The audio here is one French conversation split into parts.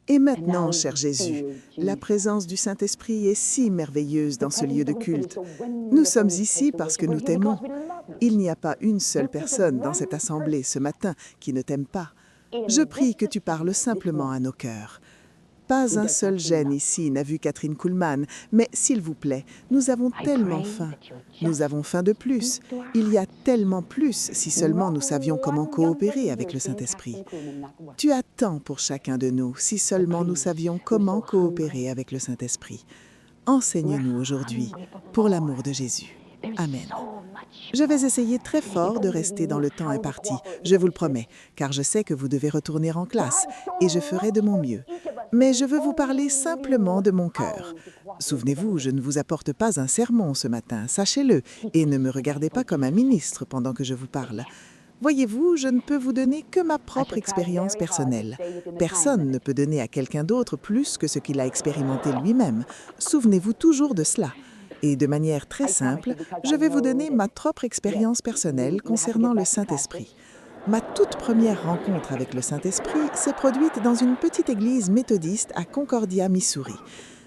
Et maintenant, cher Jésus, la présence du Saint-Esprit est si merveilleuse dans ce lieu de culte. Nous sommes ici parce que nous t'aimons. Il n'y a pas une seule personne dans cette assemblée ce matin qui ne t'aime pas. Je prie que tu parles simplement à nos cœurs. Pas un seul gène ici n'a vu Catherine Kuhlman, mais s'il vous plaît, nous avons tellement faim. Nous avons faim de plus. Il y a tellement plus si seulement nous savions comment coopérer avec le Saint-Esprit. Tu as tant pour chacun de nous si seulement nous savions comment coopérer avec le Saint-Esprit. Enseigne-nous aujourd'hui, pour l'amour de Jésus. Amen. Je vais essayer très fort de rester dans le temps imparti, je vous le promets, car je sais que vous devez retourner en classe, et je ferai de mon mieux. Mais je veux vous parler simplement de mon cœur. Souvenez-vous, je ne vous apporte pas un sermon ce matin, sachez-le, et ne me regardez pas comme un ministre pendant que je vous parle. Voyez-vous, je ne peux vous donner que ma propre expérience personnelle. Personne ne peut donner à quelqu'un d'autre plus que ce qu'il a expérimenté lui-même. Souvenez-vous toujours de cela. Et de manière très simple, je vais vous donner ma propre expérience personnelle concernant le Saint-Esprit. Ma toute première rencontre avec le Saint-Esprit s'est produite dans une petite église méthodiste à Concordia, Missouri.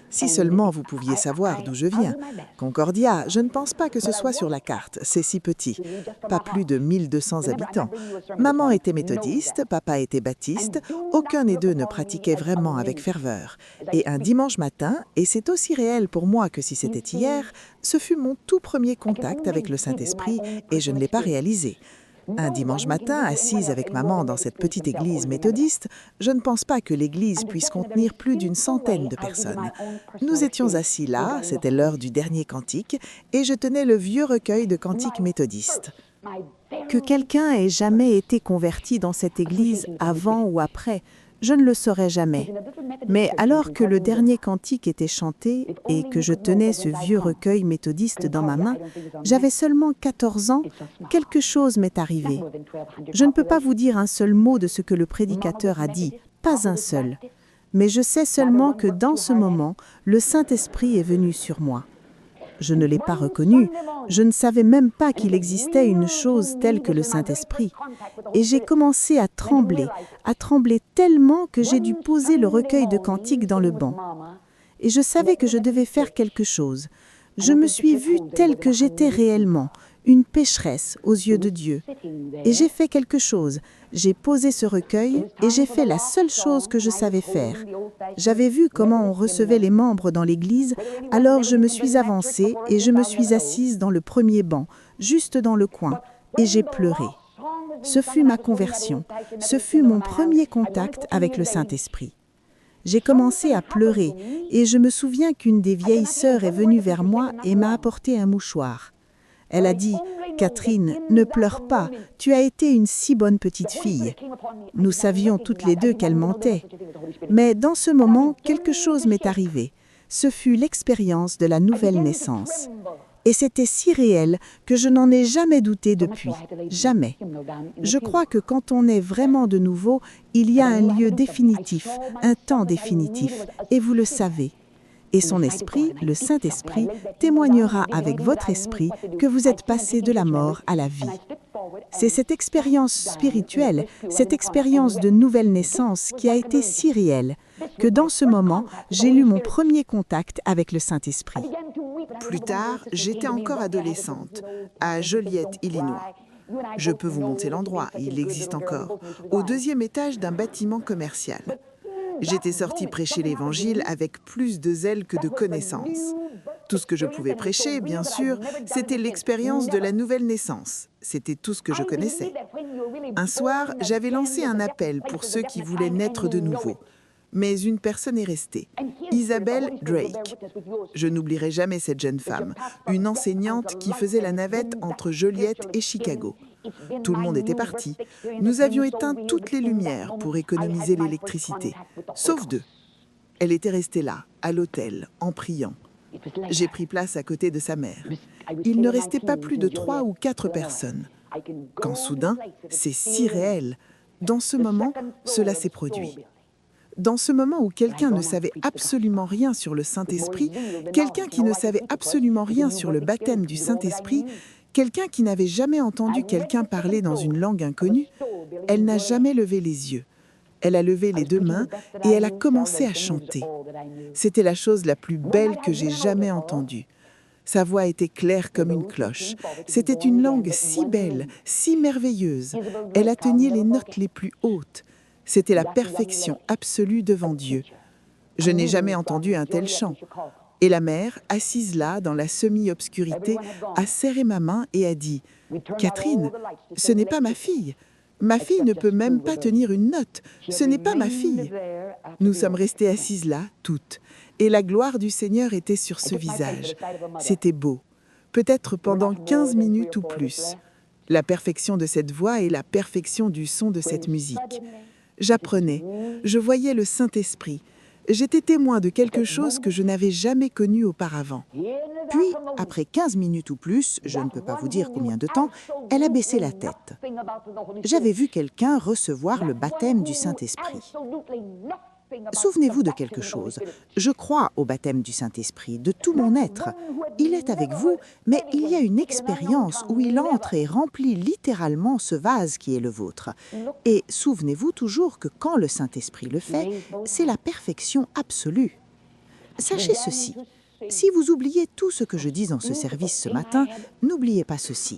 Si seulement vous pouviez savoir d'où je viens. Concordia, je ne pense pas que ce soit sur la carte, c'est si petit. Pas plus de 1200 habitants. Maman était méthodiste, papa était baptiste, aucun des deux ne pratiquait vraiment avec ferveur. Et un dimanche matin, et c'est aussi réel pour moi que si c'était hier, ce fut mon tout premier contact avec le Saint-Esprit et je ne l'ai pas réalisé. Un dimanche matin, assise avec maman dans cette petite église méthodiste, je ne pense pas que l'église puisse contenir plus d'une centaine de personnes. Nous étions assis là, c'était l'heure du dernier cantique, et je tenais le vieux recueil de cantiques méthodistes. Que quelqu'un ait jamais été converti dans cette église avant ou après, je ne le saurais jamais. Mais alors que le dernier cantique était chanté et que je tenais ce vieux recueil méthodiste dans ma main, j'avais seulement 14 ans, quelque chose m'est arrivé. Je ne peux pas vous dire un seul mot de ce que le prédicateur a dit, pas un seul. Mais je sais seulement que dans ce moment, le Saint-Esprit est venu sur moi. Je ne l'ai pas reconnu, je ne savais même pas qu'il existait une chose telle que le Saint-Esprit. Et j'ai commencé à trembler tellement que j'ai dû poser le recueil de cantiques dans le banc. Et je savais que je devais faire quelque chose. Je me suis vue telle que j'étais réellement, une pécheresse aux yeux de Dieu. Et j'ai fait quelque chose. J'ai posé ce recueil et j'ai fait la seule chose que je savais faire. J'avais vu comment on recevait les membres dans l'église, alors je me suis avancée et je me suis assise dans le premier banc, juste dans le coin, et j'ai pleuré. Ce fut ma conversion. Ce fut mon premier contact avec le Saint-Esprit. J'ai commencé à pleurer et je me souviens qu'une des vieilles sœurs est venue vers moi et m'a apporté un mouchoir. Elle a dit « Catherine, ne pleure pas, tu as été une si bonne petite fille. » Nous savions toutes les deux qu'elle mentait. Mais dans ce moment, quelque chose m'est arrivé. Ce fut l'expérience de la nouvelle naissance. Et c'était si réel que je n'en ai jamais douté depuis. Jamais. Je crois que quand on est vraiment de nouveau, il y a un lieu définitif, un temps définitif, et vous le savez. Et son esprit, le Saint-Esprit, témoignera avec votre esprit que vous êtes passé de la mort à la vie. C'est cette expérience spirituelle, cette expérience de nouvelle naissance qui a été si réelle, que dans ce moment, j'ai eu mon premier contact avec le Saint-Esprit. Plus tard, j'étais encore adolescente, à Joliet, Illinois. Je peux vous montrer l'endroit, il existe encore, au 2e étage d'un bâtiment commercial. J'étais sortie prêcher l'Évangile avec plus de zèle que de connaissances. Tout ce que je pouvais prêcher, bien sûr, c'était l'expérience de la nouvelle naissance. C'était tout ce que je connaissais. Un soir, j'avais lancé un appel pour ceux qui voulaient naître de nouveau. Mais une personne est restée, Isabelle Drake. Je n'oublierai jamais cette jeune femme, une enseignante qui faisait la navette entre Joliet et Chicago. Tout le monde était parti. Nous avions éteint toutes les lumières pour économiser l'électricité, sauf 2. Elle était restée là, à l'hôtel, en priant. J'ai pris place à côté de sa mère. Il ne restait pas plus de 3 ou 4 personnes. Quand soudain, c'est si réel. Dans ce moment, cela s'est produit. Dans ce moment où quelqu'un ne savait absolument rien sur le Saint-Esprit, quelqu'un qui ne savait absolument rien sur le baptême du Saint-Esprit, quelqu'un qui n'avait jamais entendu quelqu'un parler dans une langue inconnue, elle n'a jamais levé les yeux. Elle a levé les deux mains et elle a commencé à chanter. C'était la chose la plus belle que j'ai jamais entendue. Sa voix était claire comme une cloche. C'était une langue si belle, si merveilleuse. Elle atteignait les notes les plus hautes. C'était la perfection absolue devant Dieu. Je n'ai jamais entendu un tel chant. Et la mère, assise là, dans la semi-obscurité, a serré ma main et a dit « Catherine, ce n'est pas ma fille. Ma fille ne peut même pas tenir une note. Ce n'est pas ma fille. » Nous sommes restées assises là, toutes. Et la gloire du Seigneur était sur ce visage. C'était beau. Peut-être pendant 15 minutes ou plus. La perfection de cette voix et la perfection du son de cette musique. J'apprenais. Je voyais le Saint-Esprit. J'étais témoin de quelque chose que je n'avais jamais connu auparavant. Puis, après 15 minutes ou plus, je ne peux pas vous dire combien de temps, elle a baissé la tête. J'avais vu quelqu'un recevoir le baptême du Saint-Esprit. Souvenez-vous de quelque chose. Je crois au baptême du Saint-Esprit, de tout mon être. Il est avec vous, mais il y a une expérience où il entre et remplit littéralement ce vase qui est le vôtre. Et souvenez-vous toujours que quand le Saint-Esprit le fait, c'est la perfection absolue. Sachez ceci. Si vous oubliez tout ce que je dis dans ce service ce matin, n'oubliez pas ceci.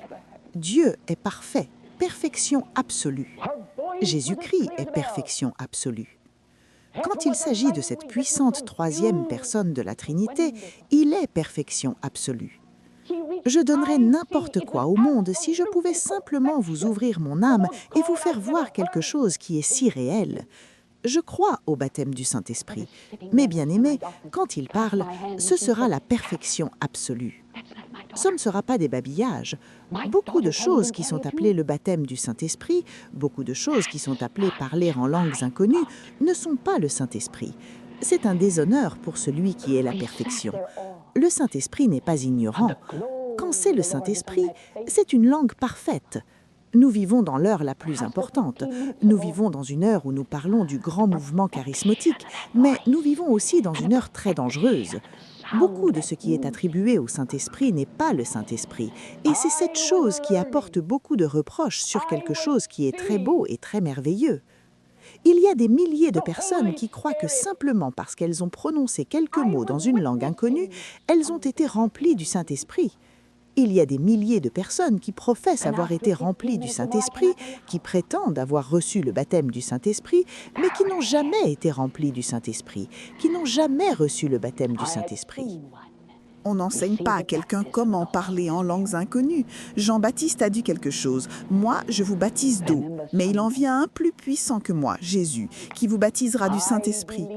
Dieu est parfait, perfection absolue. Jésus-Christ est perfection absolue. Quand il s'agit de cette puissante troisième personne de la Trinité, il est perfection absolue. Je donnerais n'importe quoi au monde si je pouvais simplement vous ouvrir mon âme et vous faire voir quelque chose qui est si réel. Je crois au baptême du Saint-Esprit, mais bien aimé, quand il parle, ce sera la perfection absolue. Ce ne sera pas des babillages. Beaucoup de choses qui sont appelées le baptême du Saint-Esprit, beaucoup de choses qui sont appelées parler en langues inconnues, ne sont pas le Saint-Esprit. C'est un déshonneur pour celui qui est la perfection. Le Saint-Esprit n'est pas ignorant. Quand c'est le Saint-Esprit, c'est une langue parfaite. Nous vivons dans l'heure la plus importante. Nous vivons dans une heure où nous parlons du grand mouvement charismatique, mais nous vivons aussi dans une heure très dangereuse. Beaucoup de ce qui est attribué au Saint-Esprit n'est pas le Saint-Esprit, et c'est cette chose qui apporte beaucoup de reproches sur quelque chose qui est très beau et très merveilleux. Il y a des milliers de personnes qui croient que simplement parce qu'elles ont prononcé quelques mots dans une langue inconnue, elles ont été remplies du Saint-Esprit. Il y a des milliers de personnes qui professent avoir été remplies du Saint-Esprit, qui prétendent avoir reçu le baptême du Saint-Esprit, mais qui n'ont jamais été remplies du Saint-Esprit, qui n'ont jamais reçu le baptême du Saint-Esprit. On n'enseigne pas à quelqu'un comment parler en langues inconnues. Jean-Baptiste a dit quelque chose. Moi, je vous baptise d'eau, mais il en vient un plus puissant que moi, Jésus, qui vous baptisera du Saint-Esprit.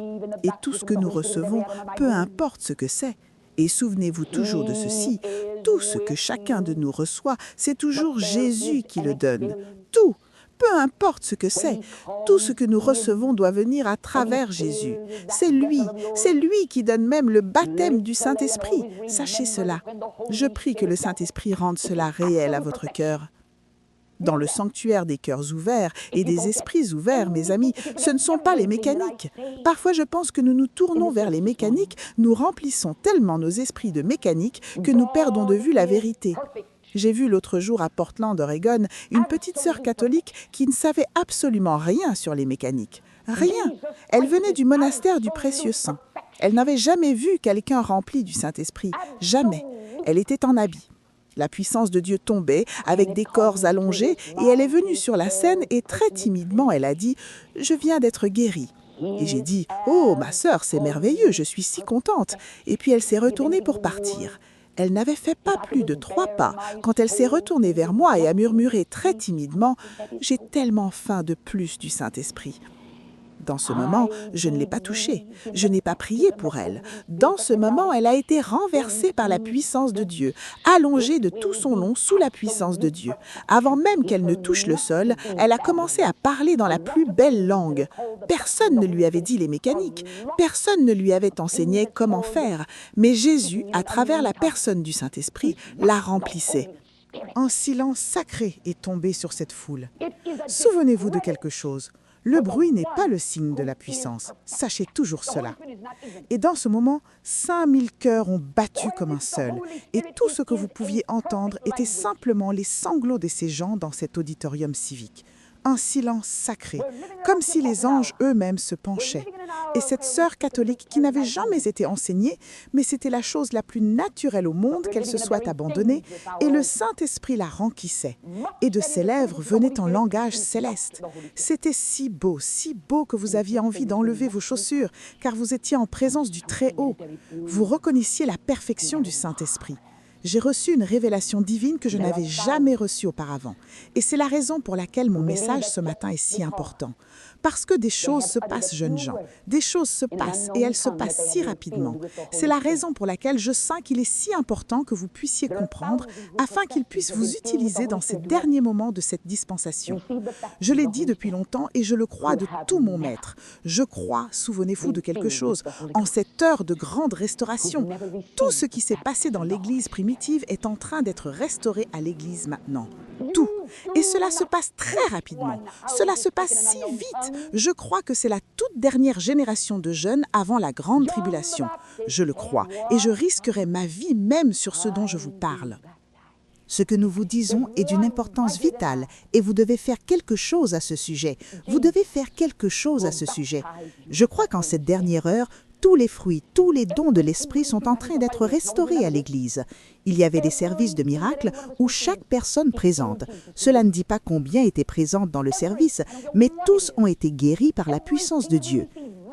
Et tout ce que nous recevons, peu importe ce que c'est. Et souvenez-vous toujours de ceci, tout ce que chacun de nous reçoit, c'est toujours Jésus qui le donne. Tout, peu importe ce que c'est, tout ce que nous recevons doit venir à travers Jésus. C'est lui qui donne même le baptême du Saint-Esprit. Sachez cela. Je prie que le Saint-Esprit rende cela réel à votre cœur. Dans le sanctuaire des cœurs ouverts et des esprits ouverts, mes amis, ce ne sont pas les mécaniques. Parfois, je pense que nous nous tournons vers les mécaniques, nous remplissons tellement nos esprits de mécanique que nous perdons de vue la vérité. J'ai vu l'autre jour à Portland, Oregon, une petite sœur catholique qui ne savait absolument rien sur les mécaniques. Rien. Elle venait du monastère du Précieux Sang. Elle n'avait jamais vu quelqu'un rempli du Saint-Esprit. Jamais. Elle était en habit. La puissance de Dieu tombait avec des corps allongés et elle est venue sur la scène et très timidement elle a dit « Je viens d'être guérie ». Et j'ai dit « Oh, ma sœur, c'est merveilleux, je suis si contente ». Et puis elle s'est retournée pour partir. Elle n'avait fait pas plus de 3 pas quand elle s'est retournée vers moi et a murmuré très timidement « J'ai tellement faim de plus du Saint-Esprit ». Dans ce moment, je ne l'ai pas touchée. Je n'ai pas prié pour elle. Dans ce moment, elle a été renversée par la puissance de Dieu, allongée de tout son long sous la puissance de Dieu. Avant même qu'elle ne touche le sol, elle a commencé à parler dans la plus belle langue. Personne ne lui avait dit les mécaniques. Personne ne lui avait enseigné comment faire. Mais Jésus, à travers la personne du Saint-Esprit, la remplissait. Un silence sacré est tombé sur cette foule. Souvenez-vous de quelque chose. Le bruit n'est pas le signe de la puissance. Sachez toujours cela. Et dans ce moment, 5000 cœurs ont battu comme un seul. Et tout ce que vous pouviez entendre était simplement les sanglots de ces gens dans cet auditorium civique. Un silence sacré, comme si les anges eux-mêmes se penchaient. Et cette sœur catholique qui n'avait jamais été enseignée, mais c'était la chose la plus naturelle au monde qu'elle se soit abandonnée, et le Saint-Esprit la renquissait. Et de ses lèvres venait un langage céleste. C'était si beau que vous aviez envie d'enlever vos chaussures, car vous étiez en présence du Très-Haut. Vous reconnaissiez la perfection du Saint-Esprit. J'ai reçu une révélation divine que je n'avais jamais reçue auparavant. Et c'est la raison pour laquelle mon message ce matin est si important. Parce que des choses se passent, jeunes gens. Des choses se passent et elles se passent si rapidement. C'est la raison pour laquelle je sens qu'il est si important que vous puissiez comprendre afin qu'il puisse vous utiliser dans ces derniers moments de cette dispensation. Je l'ai dit depuis longtemps et je le crois de tout mon être. Je crois, souvenez-vous de quelque chose, en cette heure de grande restauration. Tout ce qui s'est passé dans l'Église primitive est en train d'être restauré à l'Église maintenant. Tout. Et cela se passe très rapidement. Cela se passe si vite. Je crois que c'est la toute dernière génération de jeunes avant la grande tribulation. Je le crois. Et je risquerai ma vie même sur ce dont je vous parle. Ce que nous vous disons est d'une importance vitale et vous devez faire quelque chose à ce sujet. Vous devez faire quelque chose à ce sujet. Je crois qu'en cette dernière heure, tous les fruits, tous les dons de l'Esprit sont en train d'être restaurés à l'Église. Il y avait des services de miracles où chaque personne présente. Cela ne dit pas combien étaient présentes dans le service, mais tous ont été guéris par la puissance de Dieu.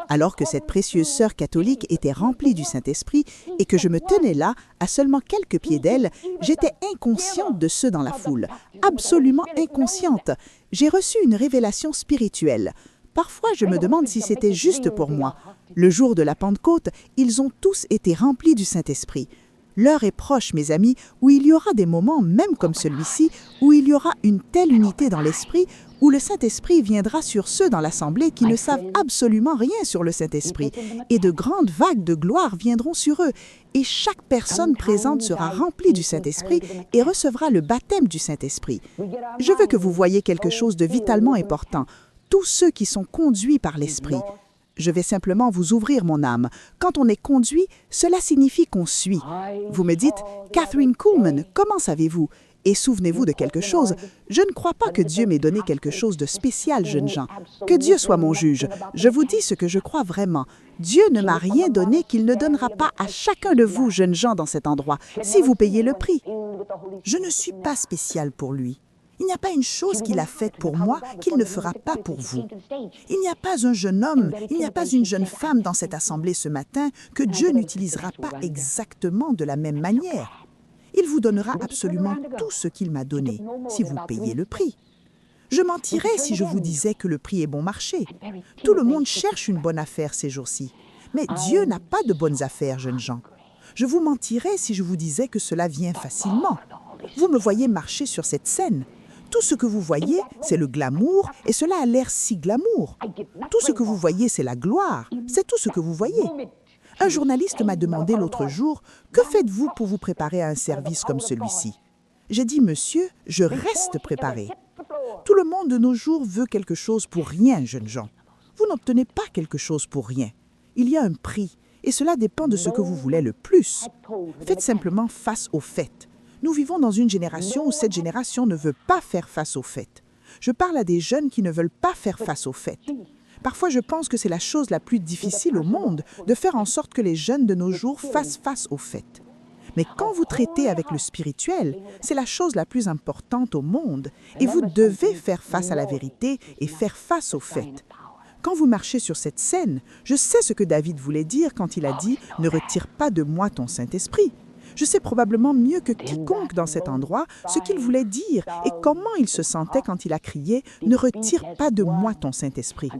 Alors que cette précieuse sœur catholique était remplie du Saint-Esprit et que je me tenais là, à seulement quelques pieds d'elle, j'étais inconsciente de ceux dans la foule, absolument inconsciente. J'ai reçu une révélation spirituelle. Parfois, je me demande si c'était juste pour moi. Le jour de la Pentecôte, ils ont tous été remplis du Saint-Esprit. L'heure est proche, mes amis, où il y aura des moments, même comme celui-ci, où il y aura une telle unité dans l'Esprit, où le Saint-Esprit viendra sur ceux dans l'Assemblée qui ne savent absolument rien sur le Saint-Esprit, et de grandes vagues de gloire viendront sur eux, et chaque personne présente sera remplie du Saint-Esprit et recevra le baptême du Saint-Esprit. Je veux que vous voyiez quelque chose de vitalement important. Tous ceux qui sont conduits par l'Esprit. Je vais simplement vous ouvrir mon âme. Quand on est conduit, cela signifie qu'on suit. Vous me dites, « Catherine Kuhlman, comment savez-vous ?» Et souvenez-vous de quelque chose, je ne crois pas que Dieu m'ait donné quelque chose de spécial, jeunes gens. Que Dieu soit mon juge. Je vous dis ce que je crois vraiment. Dieu ne m'a rien donné qu'il ne donnera pas à chacun de vous, jeunes gens, dans cet endroit, si vous payez le prix. Je ne suis pas spécial pour lui. Il n'y a pas une chose qu'il a faite pour moi qu'il ne fera pas pour vous. Il n'y a pas un jeune homme, il n'y a pas une jeune femme dans cette assemblée ce matin que Dieu n'utilisera pas exactement de la même manière. Il vous donnera absolument tout ce qu'il m'a donné, si vous payez le prix. Je mentirais si je vous disais que le prix est bon marché. Tout le monde cherche une bonne affaire ces jours-ci. Mais Dieu n'a pas de bonnes affaires, jeunes gens. Je vous mentirais si je vous disais que cela vient facilement. Vous me voyez marcher sur cette scène. Tout ce que vous voyez, c'est le glamour, et cela a l'air si glamour. Tout ce que vous voyez, c'est la gloire. C'est tout ce que vous voyez. Un journaliste m'a demandé l'autre jour, « Que faites-vous pour vous préparer à un service comme celui-ci » J'ai dit, « Monsieur, je reste préparé. » Tout le monde de nos jours veut quelque chose pour rien, jeunes gens. Vous n'obtenez pas quelque chose pour rien. Il y a un prix, et cela dépend de ce que vous voulez le plus. Faites simplement face aux faits. Nous vivons dans une génération où cette génération ne veut pas faire face aux faits. Je parle à des jeunes qui ne veulent pas faire face aux faits. Parfois, je pense que c'est la chose la plus difficile au monde de faire en sorte que les jeunes de nos jours fassent face aux faits. Mais quand vous traitez avec le spirituel, c'est la chose la plus importante au monde et vous devez faire face à la vérité et faire face aux faits. Quand vous marchez sur cette scène, je sais ce que David voulait dire quand il a dit « Ne retire pas de moi ton Saint-Esprit ». Je sais probablement mieux que quiconque dans cet endroit ce qu'il voulait dire et comment il se sentait quand il a crié « Ne retire pas de moi ton Saint-Esprit ».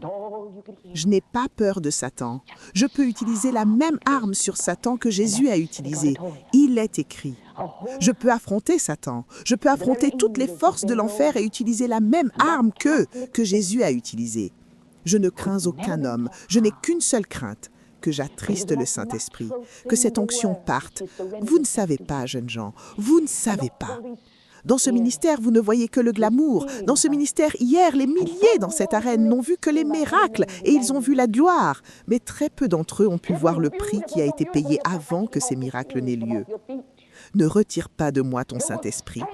Je n'ai pas peur de Satan. Je peux utiliser la même arme sur Satan que Jésus a utilisée. Il est écrit. Je peux affronter Satan. Je peux affronter toutes les forces de l'enfer et utiliser la même arme que Jésus a utilisée. Je ne crains aucun homme. Je n'ai qu'une seule crainte. Que j'attriste le Saint-Esprit, que cette onction parte. Vous ne savez pas, jeunes gens, vous ne savez pas. Dans ce ministère, vous ne voyez que le glamour. Dans ce ministère, hier, les milliers dans cette arène n'ont vu que les miracles et ils ont vu la gloire. Mais très peu d'entre eux ont pu voir le prix qui a été payé avant que ces miracles n'aient lieu. Ne retire pas de moi ton Saint-Esprit.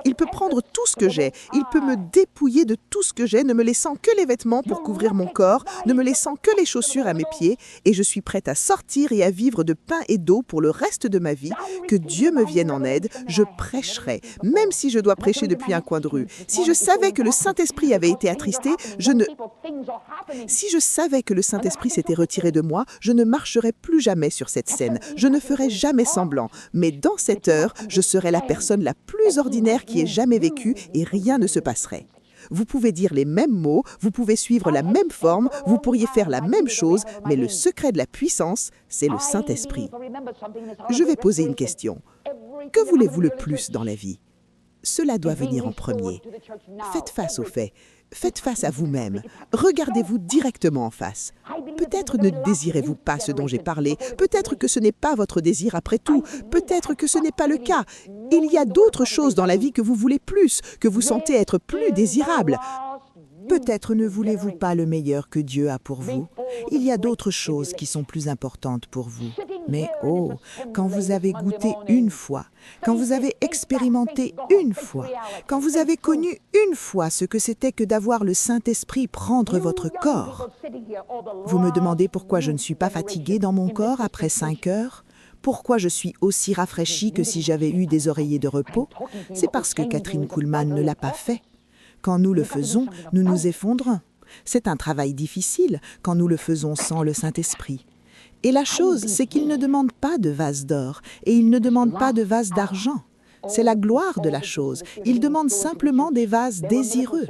Il peut prendre tout ce que j'ai. Il peut me dépouiller de tout ce que j'ai, ne me laissant que les vêtements pour couvrir mon corps, ne me laissant que les chaussures à mes pieds, et je suis prête à sortir et à vivre de pain et d'eau pour le reste de ma vie. Que Dieu me vienne en aide, je prêcherai, même si je dois prêcher depuis un coin de rue. Si je savais que le Saint-Esprit avait été attristé, Si je savais que le Saint-Esprit s'était retiré de moi, je ne marcherais plus jamais sur cette scène. Je ne ferais jamais semblant. Mais dans cette heure, je serais la personne la plus ordinaire qui ait jamais vécu et rien ne se passerait. Vous pouvez dire les mêmes mots, vous pouvez suivre la même forme, vous pourriez faire la même chose, mais le secret de la puissance, c'est le Saint-Esprit. Je vais poser une question. Que voulez-vous le plus dans la vie? Cela doit venir en premier. Faites face aux faits. Faites face à vous-même. Regardez-vous directement en face. Peut-être ne désirez-vous pas ce dont j'ai parlé. Peut-être que ce n'est pas votre désir après tout. Peut-être que ce n'est pas le cas. Il y a d'autres choses dans la vie que vous voulez plus, que vous sentez être plus désirables. Peut-être ne voulez-vous pas le meilleur que Dieu a pour vous. Il y a d'autres choses qui sont plus importantes pour vous. Mais oh, quand vous avez goûté une fois, quand vous avez expérimenté une fois, quand vous avez connu une fois ce que c'était que d'avoir le Saint-Esprit prendre votre corps, vous me demandez pourquoi je ne suis pas fatiguée dans mon corps après 5 heures? Pourquoi je suis aussi rafraîchie que si j'avais eu des oreillers de repos? C'est parce que Kathryn Kuhlman ne l'a pas fait. Quand nous le faisons, nous nous effondrons. C'est un travail difficile quand nous le faisons sans le Saint-Esprit. Et la chose, c'est qu'il ne demande pas de vase d'or et il ne demande pas de vase d'argent. C'est la gloire de la chose. Il demande simplement des vases désireux.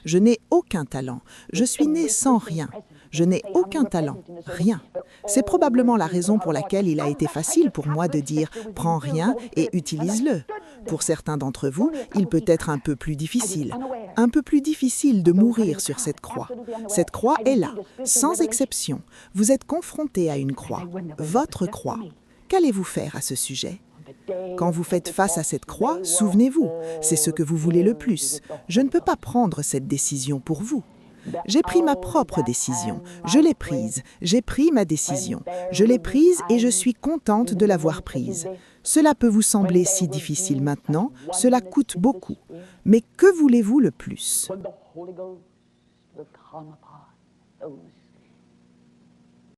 Je n'ai aucun talent. Je suis née sans rien. Je n'ai aucun talent, rien. C'est probablement la raison pour laquelle il a été facile pour moi de dire « prends rien et utilise-le ». Pour certains d'entre vous, il peut être un peu plus difficile. Un peu plus difficile de mourir sur cette croix. Cette croix est là, sans exception. Vous êtes confronté à une croix, votre croix. Qu'allez-vous faire à ce sujet? Quand vous faites face à cette croix, souvenez-vous, c'est ce que vous voulez le plus. Je ne peux pas prendre cette décision pour vous. J'ai pris ma propre décision. Je l'ai prise. J'ai pris ma décision. Je l'ai prise et je suis contente de l'avoir prise. Cela peut vous sembler si difficile maintenant, cela coûte beaucoup. Mais que voulez-vous le plus?